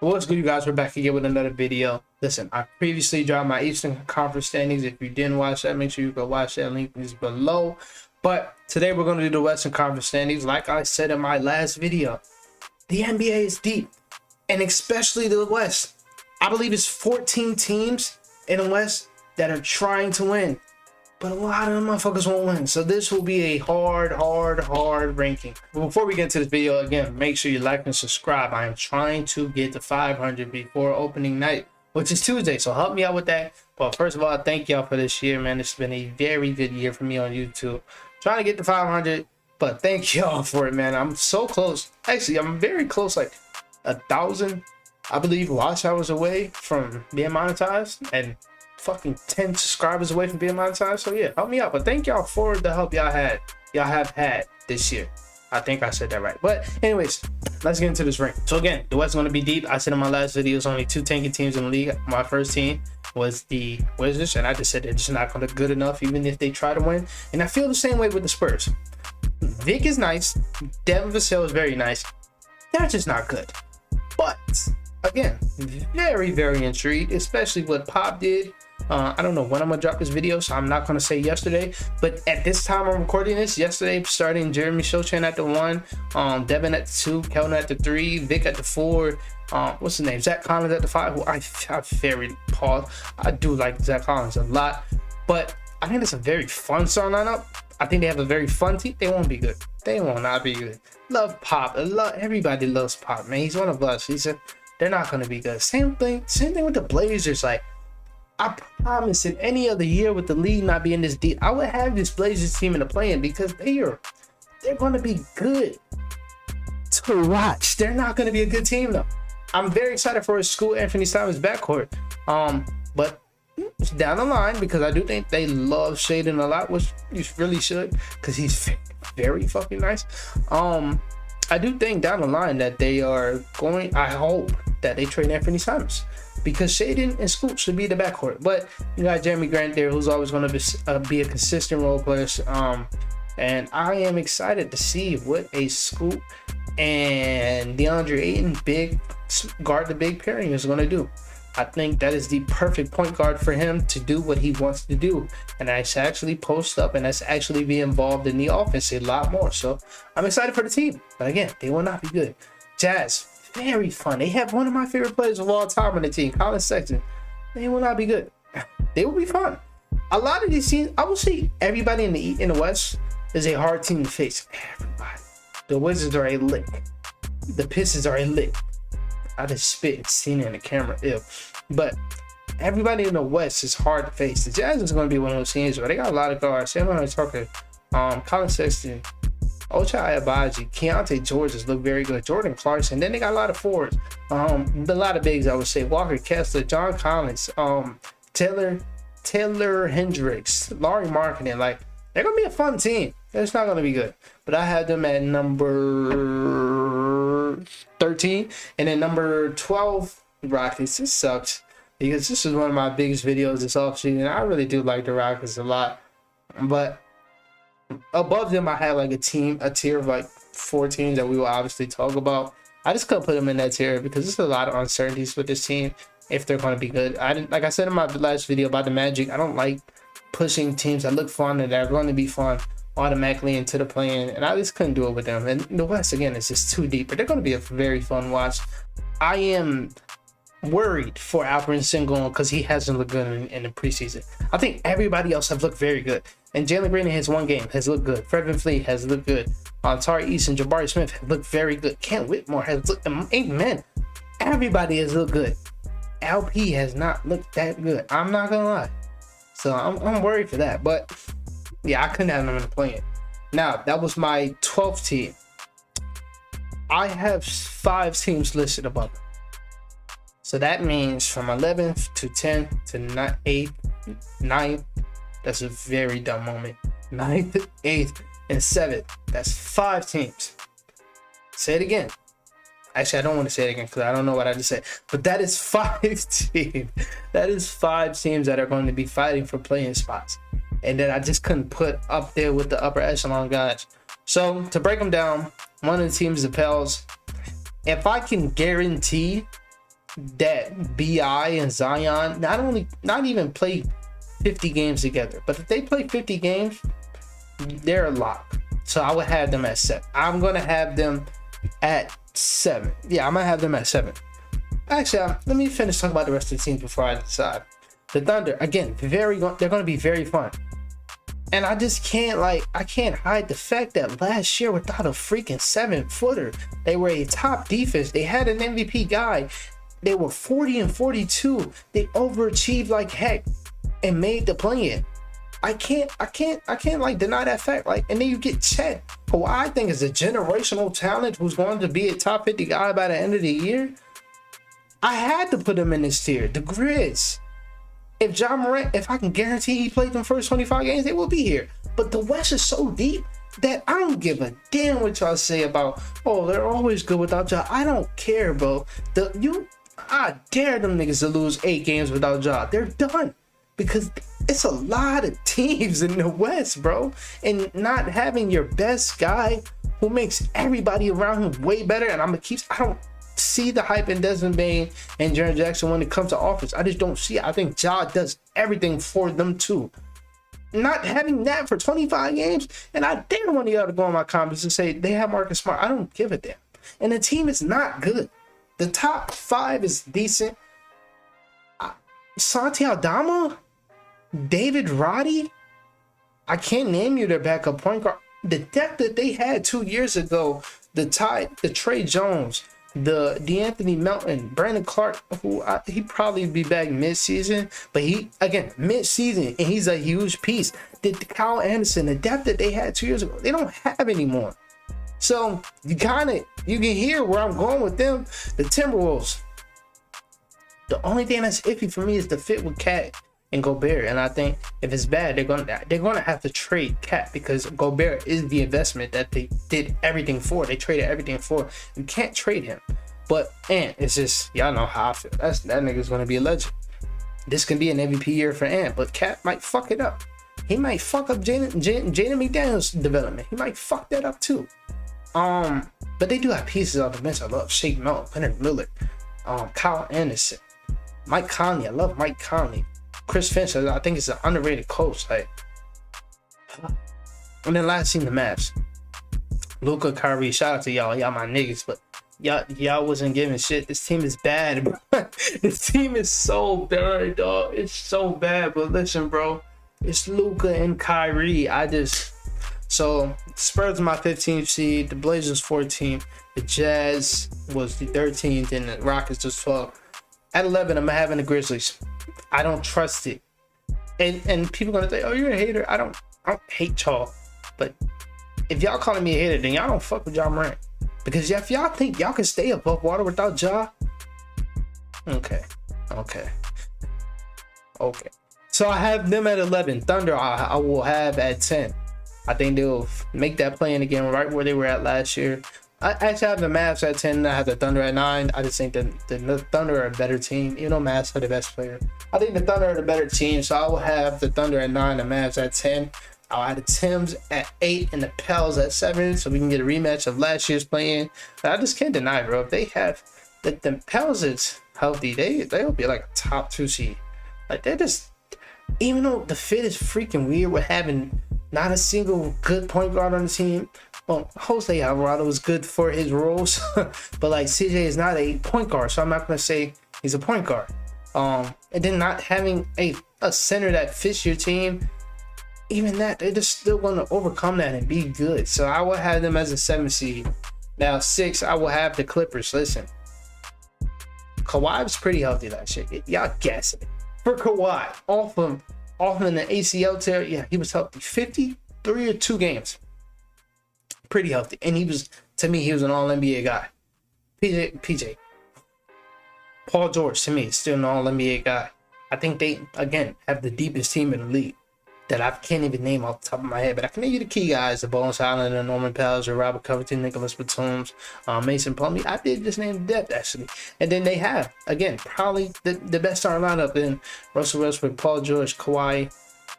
What's good, you guys? We're back again with another video. Listen, I previously dropped my Eastern Conference standings. If you didn't watch that, make sure you go watch that. Link is below. But today we're going to do the Western Conference standings. Like I said in my last video, the NBA is deep, and especially the West. I believe it's 14 teams in the West that are trying to win, but a lot of them motherfuckers won't win. So this will be a hard ranking. But before we get into this video, again, make sure you like and subscribe. I am trying to get to 500 before opening night, which is Tuesday. So help me out with that. But first of all, thank y'all for this year, man. It's been a very good year for me on YouTube. Trying to get to 500, but thank y'all for it, man. I'm so close. Actually, I'm very close, like 1,000, I believe, watch hours away from being monetized, and fucking 10 subscribers away from being monetized. So yeah, help me out. But thank y'all for the help y'all have had this year. I think I said that right. But anyways, let's get into this rank. So again, the West is going to be deep. I said in my last video, there's only 2 tanking teams in the league. My first team was the Wizards, and I just said they're just not going to good enough even if they try to win. And I feel the same way with the Spurs. Vic is nice. Devin Vassell is very nice. They're just not good. But again, very intrigued, especially what Pop did. I don't know when I'm gonna drop this video, so I'm not gonna say yesterday, but at this time I'm recording this, yesterday, starting Jeremy Sochan at the 1, Devin at the 2, Kelvin at the 3, Vic at the 4, what's his name, Zach Collins at the 5, who I very pause. I do like Zach Collins a lot, but I think it's a very fun song lineup. I think they have a very fun team. They won't be good. They will not be good. Love Pop. Everybody loves Pop, man. He's one of us. They're not gonna be good. Same thing with the Blazers. Like, I promise, in any other year with the league not being this deep, I would have this Blazers team in the play-in because they're going to be good to watch. They're not going to be a good team though. I'm very excited for his school Anthony Simons backcourt. But down the line, because I do think they love Shaedon a lot, which you really should, because he's very fucking nice. I do think down the line that they are going. I hope that they trade Anthony Simons, because Shaedon and Scoot should be the backcourt. But you got Jeremy Grant there, who's always going to be a consistent role player. And I am excited to see what a Scoot and DeAndre Ayton guard the big pairing is going to do. I think that is the perfect point guard for him to do what he wants to do, and that's actually post up, and that's actually be involved in the offense a lot more. So I'm excited for the team, but again, they will not be good. Jazz, very fun. They have one of my favorite players of all time on the team, Colin Sexton. They will not be good. They will be fun. A lot of these teams, I will say, everybody in the West is a hard team to face. Everybody. The Wizards are a lick. The Pistons are a lick. I just spit and seen it in the camera, ew. But everybody in the West is hard to face. The Jazz is going to be one of those teams where they got a lot of guards. Sam Tucker, Colin Sexton, Ochai Agbaji, Keontae George look very good. Jordan Clarkson. Then they got a lot of forwards. A lot of bigs, I would say. Walker Kessler, John Collins, Taylor Hendricks, Laurie Marketing. Like, they're going to be a fun team. It's not going to be good. But I had them at number 13. And then number 12, Rockets. This sucks, because this is one of my biggest videos this offseason. I really do like the Rockets a lot. But above them, I had like a tier of like 4 teams that we will obviously talk about. I just couldn't put them in that tier because there's a lot of uncertainties with this team if they're going to be good. Like I said in my last video about the Magic, I don't like pushing teams that look fun and that are going to be fun automatically into the play-in, and I just couldn't do it with them. And the West, again, is just too deep, but they're going to be a very fun watch. I am worried for Alperen Sengun because he hasn't looked good in the preseason. I think everybody else have looked very good, and Jalen Green in his 1 game has looked good. Fred VanVleet has looked good. Tari Eason, Jabari Smith have looked very good. Kent Whitmore has looked, amen. Everybody has looked good. LP has not looked that good. I'm not gonna lie. So I'm worried for that, but yeah, I couldn't have them in the play-in. Now, that was my 12th team. I have 5 teams listed above them. So that means from 11th to 10th to 8th, 9th, that's a very dumb moment. 9th, 8th, and 7th, that's 5 teams. Say it again. Actually, I don't want to say it again because I don't know what I just said. But that is 5 teams. That is 5 teams that are going to be fighting for play-in spots, and that I just couldn't put up there with the upper echelon guys. So to break them down, one of the teams is the Pels. If I can guarantee that BI and Zion not even play 50 games together, but if they play 50 games, they're a lock. So I would have them at 7. I'm gonna have them at 7. Yeah, I'm gonna have them at 7. Actually, let me finish talking about the rest of the teams before I decide. The Thunder, again, they're gonna be very fun. And I just can't I can't hide the fact that last year without a freaking 7-footer, they were a top defense. They had an MVP guy. They were 40-42. They overachieved like heck and made the play-in. I can't deny that fact. And then you get Chet, who I think is a generational talent who's going to be a top 50 guy by the end of the year. I had to put him in this tier. The Grizz. If Ja Morant, if I can guarantee he played them first 25 games, they will be here. But the West is so deep that I don't give a damn what y'all say about, oh, they're always good without Ja. I don't care, bro. I dare them niggas to lose 8 games without Ja. They're done. Because it's a lot of teams in the West, bro. And not having your best guy who makes everybody around him way better. And I don't see the hype in Desmond Bane and Jaren Jackson when it comes to offense. I just don't see it. I think Ja does everything for them too. Not having that for 25 games, and I dare one of y'all to go on my comments and say they have Marcus Smart. I don't give a damn. And the team is not good. The top 5 is decent. Santi Aldama, David Roddy. I can't name you their backup point guard. The depth that they had 2 years ago, the Trey Jones, the DeAnthony Melton, Brandon Clark, who he probably be back mid-season, but mid-season, and he's a huge piece. The Kyle Anderson, the depth that they had 2 years ago, they don't have anymore. So you can hear where I'm going with them. The Timberwolves. The only thing that's iffy for me is the fit with Cat and Gobert, and I think if it's bad, they're gonna have to trade Cat because Gobert is the investment that they did everything for. They traded everything for. You can't trade him. But it's just, y'all know how I feel. That nigga's gonna be a legend. This can be an MVP year for Ant, but Cat might fuck it up. He might fuck up Jaden McDaniels' development. He might fuck that up too. But they do have pieces on the bench. I love Shake Milton, Leonard Miller, Kyle Anderson, Mike Conley. I love Mike Conley. Chris Finch, I think it's an underrated coach. And then last team, the Mavs. Luka, Kyrie, shout out to y'all my niggas, but y'all wasn't giving shit. This team is bad, bro. This team is so bad, dog. It's so bad. But listen, bro, it's Luka and Kyrie. So Spurs my 15th seed, the Blazers 14th, the Jazz was the 13th, and the Rockets was 12th. At 11, I'm having the Grizzlies. I don't trust it. And people gonna say, oh, you're a hater. I don't hate y'all. But if y'all calling me a hater, then y'all don't fuck with Ja Morant. Because if y'all think y'all can stay above water without Ja, okay. So I have them at 11. Thunder I will have at 10. I think they'll make that play in again right where they were at last year. I actually have the Mavs at 10. I have the Thunder at 9. I just think that the Thunder are a better team. You know, Mavs are the best player. I think the Thunder are the better team, so I will have the Thunder at 9, the Mavs at 10. I'll have the Timbs at 8 and the Pels at 7, so we can get a rematch of last year's play-in. I just can't deny, bro. If they have the Pels is healthy, they'll be like a top 2 seed. They're just, even though the fit is freaking weird with having not a single good point guard on the team. Well, Jose Alvarado is good for his roles, but CJ is not a point guard, so I'm not gonna say he's a point guard. And then not having a center that fits your team, even that, they're just still gonna overcome that and be good. So I will have them as a 7 seed. Now 6, I will have the Clippers. Listen, Kawhi was pretty healthy last year. Y'all guessing it. For Kawhi, off him in the ACL tear, yeah, he was healthy. 53 or 2 games. Pretty healthy. And to me, he was an all-NBA guy. PJ. Paul George, to me, is still an all-NBA guy. I think they, again, have the deepest team in the league that I can't even name off the top of my head, but I can name you the key guys: the Bones Highland, and Norman Powell, Robert Covington, Nicholas Batum, Mason Plumlee. I did just name the depth, actually. And then they have, again, probably the best starting lineup in Russell Westbrook, Paul George, Kawhi.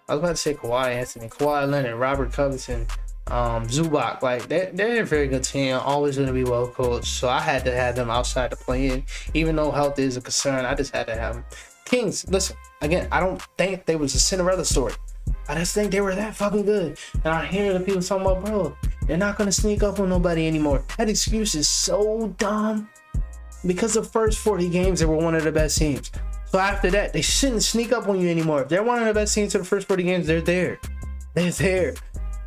I was about to say Kawhi Anthony, Kawhi Leonard, Robert Covington, Zubac. Like they're a very good team, always going to be well coached. So I had to have them outside the play-in, even though health is a concern. I just had to have them. Kings, listen again. I don't think they was a Cinderella story. I just think they were that fucking good. And I hear the people talking about, bro, they're not gonna sneak up on nobody anymore. That excuse is so dumb. Because the first 40 games, they were one of the best teams. So after that, they shouldn't sneak up on you anymore. If they're one of the best teams to the first 40 games, they're there. They're there.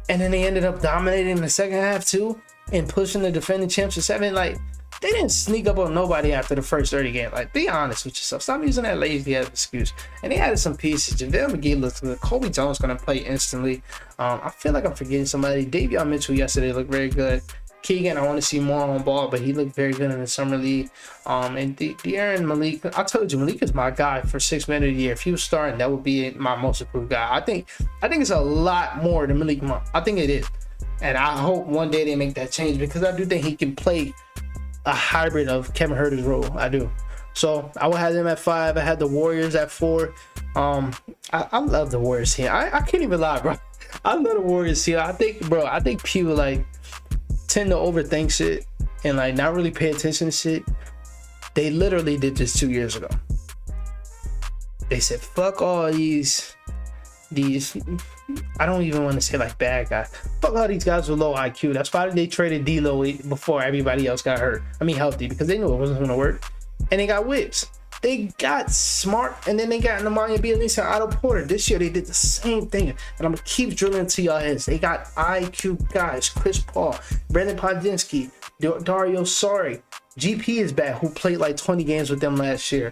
And then they ended up dominating the second half too and pushing the defending champs to 7. Like, they didn't sneak up on nobody after the first 30 games. Like, be honest with yourself. Stop using that lazy ass excuse. And they added some pieces. JaVale McGee looks good. Kobe Jones going to play instantly. I feel like I'm forgetting somebody. Davion Mitchell yesterday looked very good. Keegan, I want to see more on ball, but he looked very good in the summer league. And De'Aaron Malik, I told you, Malik is my guy for 6 men of the year. If he was starting, that would be my most approved guy. I think it's a lot more than Malik Monk. I think it is. And I hope one day they make that change because I do think he can play a hybrid of Kevin Huerter's role. I do. So I will have them at 5. I had the Warriors at 4. I love the Warriors here. I can't even lie, bro. I love the Warriors here. I think people like tend to overthink shit and like not really pay attention to shit. They literally did this 2 years ago. They said, fuck all these I don't even want to say like bad guys. Fuck all these guys with low IQ. That's why they traded D'Lo before everybody else got hurt. I mean healthy, because they knew it wasn't going to work. And they got whips. They got smart, and then they got Nemanja Bjelica and Otto Porter. This year they did the same thing, and I'm gonna keep drilling to y'all heads. They got IQ guys: Chris Paul, Brandon Podzinski, Dario Saric. GP is back, who played like 20 games with them last year.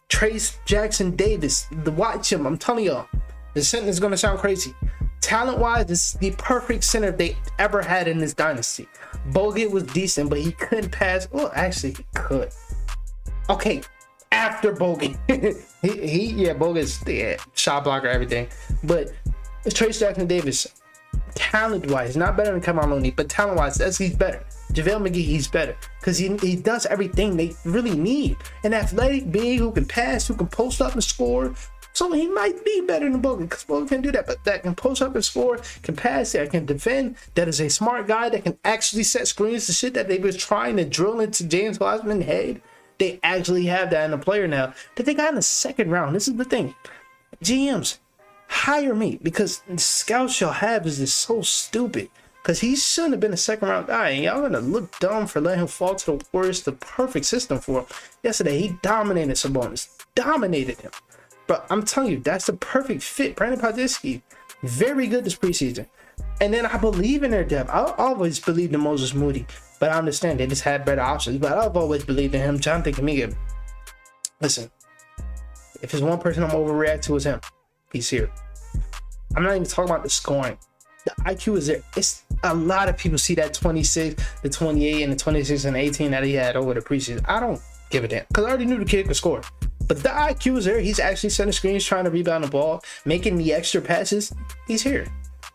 Trace Jackson Davis, watch him. I'm telling y'all, the sentence is gonna sound crazy. Talent-wise, this is the perfect center they ever had in this dynasty. Bogut was decent, but he couldn't pass. Well, actually, he could. Okay. After Bogut, Bogut's shot blocker, everything. But it's Trace Jackson Davis, talent-wise, not better than Kevon Looney, but talent-wise, he's better. JaVale McGee, he's better because he does everything they really need. An athletic big who can pass, who can post up and score. So he might be better than Bogut because Bogut can do that, but that can post up and score, can pass, that can defend, that is a smart guy that can actually set screens, the shit that they were trying to drill into James Wiseman's head. They actually have that in a player now that they got in the second round. This is the thing. GMs, hire me because the scouts y'all have is just so stupid. Because he shouldn't have been a second round guy. And y'all gonna look dumb for letting him fall to the Warriors. The perfect system for him. Yesterday, he dominated Sabonis. Dominated him. But I'm telling you, that's the perfect fit. Brandon Podzinski, very good this preseason. And then I believe in their depth. I always believed in Moses Moody. But I understand they just had better options. But I've always believed in him. Jonathan Kuminga. Listen, if there's one person I'm overreacting to, is him. He's here. I'm not even talking about the scoring. The IQ is there. It's a lot of people see that 26, the 28, and the 26 and 18 that he had over the preseason. I don't give a damn because I already knew the kid could score. But the IQ is there. He's actually setting screens, trying to rebound the ball, making the extra passes. He's here.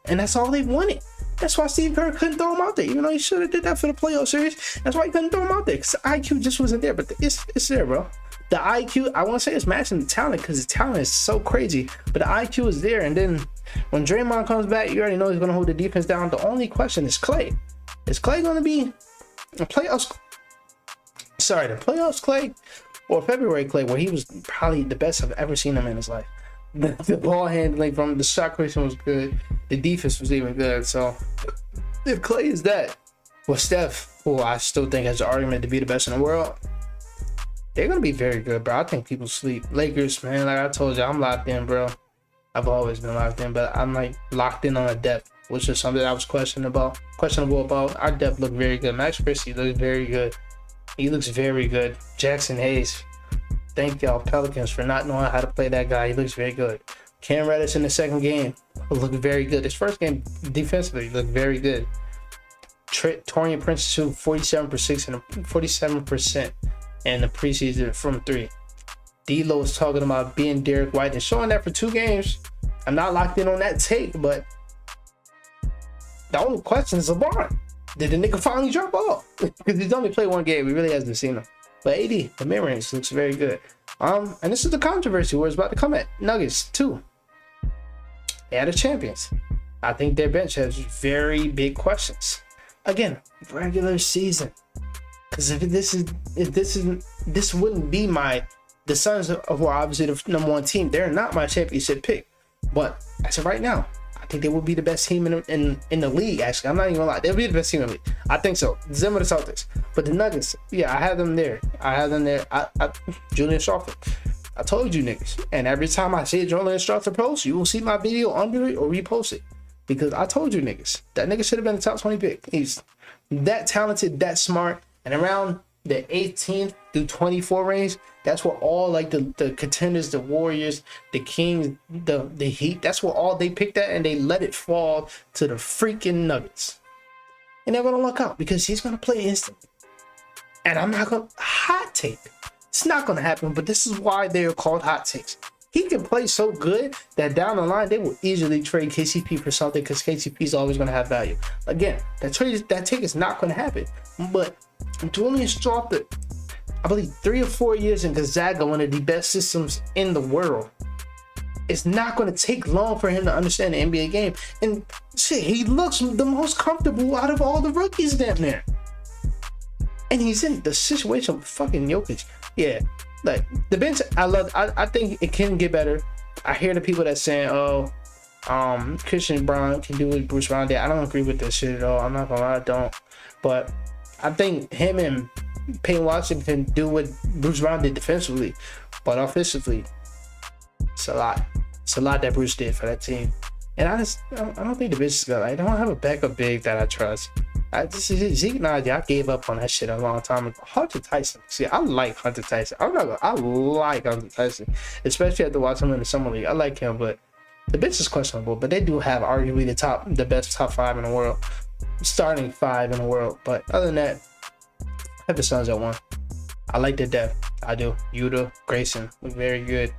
And that's all they wanted. That's why Steve Kerr couldn't throw him out there, even though he should have did that for the playoff series. That's why he couldn't throw him out there, because the IQ just wasn't there. But it's there, bro. The IQ, I want to say it's matching the talent, because the talent is so crazy. But the IQ is there. And then when Draymond comes back, you already know he's going to hold the defense down. The only question is Klay. Is Klay going to be a playoffs? Sorry, the playoffs Klay or February Klay, where he was probably the best I've ever seen him in his life. The ball handling from the shot creation was good. The defense was even good. So if Klay is that, well, Steph, who I still think has an argument to be the best in the world, they're gonna be very good, bro. I think people sleep. Lakers, man, like I told you, I'm locked in, bro. I've always been locked in, but I'm like locked in on a depth, which is something I was questionable about. Our depth looked very good. Max Christie looks very good. He looks very good. Jackson Hayes. Thank y'all Pelicans for not knowing how to play that guy. He looks very good. Cam Reddish in the second game looked very good. His first game defensively looked very good. Taurean Prince too, 47% in the preseason from 3. D'Lo is talking about being Derek White and showing that for 2 games. I'm not locked in on that take, but the only question is LeBron. Did the nigga finally drop off? Because he's only played 1 game. We really hasn't seen him. But AD, the mid-range looks very good. And this is the controversy where it's about to come at Nuggets too. They had a champions. I think their bench has very big questions. Again, regular season. Because if this wouldn't be the Suns are obviously the number one team. They're not my championship pick, but as of right now, I think they will be the best team in the league. Actually, I'm not even gonna lie, they'll be the best team in the league. I think so. Them or the Celtics, but the Nuggets, yeah, I have them there. Julian Strawther. I told you niggas, and every time I see a Julian Strawther post, you will see my video under it or repost it, because I told you niggas that nigga should have been a top 20 pick. He's that talented, that smart. And around the 18th through 24 range, that's where all like the contenders, the Warriors, the Kings, the Heat, that's where all they picked at, and they let it fall to the freaking Nuggets. And they're gonna luck out because he's gonna play instantly. And I'm not gonna hot take. It's not gonna happen, but this is why they're called hot takes. He can play so good that down the line they will easily trade KCP for something, because KCP is always gonna have value. Again, that take is not gonna happen. But Julian Strawther, I believe 3 or 4 years in Gonzaga, one of the best systems in the world. It's not going to take long for him to understand the NBA game. And shit, he looks the most comfortable out of all the rookies down there. And he's in the situation with fucking Jokic. Yeah, like the bench, I think it can get better. I hear the people that saying, oh, Christian Brown can do what Bruce Brown did. I don't agree with this shit at all. I'm not gonna lie, I don't. But I think him and Peyton Watson can do what Bruce Brown did defensively, but offensively, it's a lot. It's a lot that Bruce did for that team. And I don't think the bench is good. I don't have a backup big that I trust. Zeke Naji, I gave up on that shit a long time ago. Hunter Tyson. See, I like Hunter Tyson. I like Hunter Tyson, especially after watching him in the summer league. I like him, but the bench is questionable. But they do have arguably the best top 5 in the world. Starting 5 in the world. But other than that, I have the Suns at 1. I like the depth. I do. Yuta, Grayson look very good.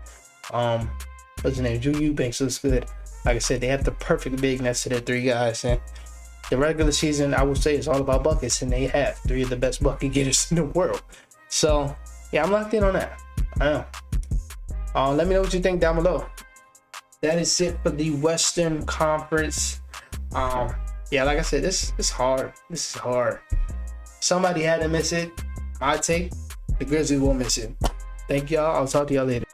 What's his name? Drew Eubanks looks good. Like I said, they have the perfect big next to their 3 guys. And the regular season, I would say, is all about buckets, and they have 3 of the best bucket getters in the world. So yeah, I'm locked in on that. I am. Let me know what you think down below. That is it for the Western Conference. Yeah, like I said, this is hard. This is hard. Somebody had to miss it. My take, the Grizzlies will miss it. Thank y'all. I'll talk to y'all later.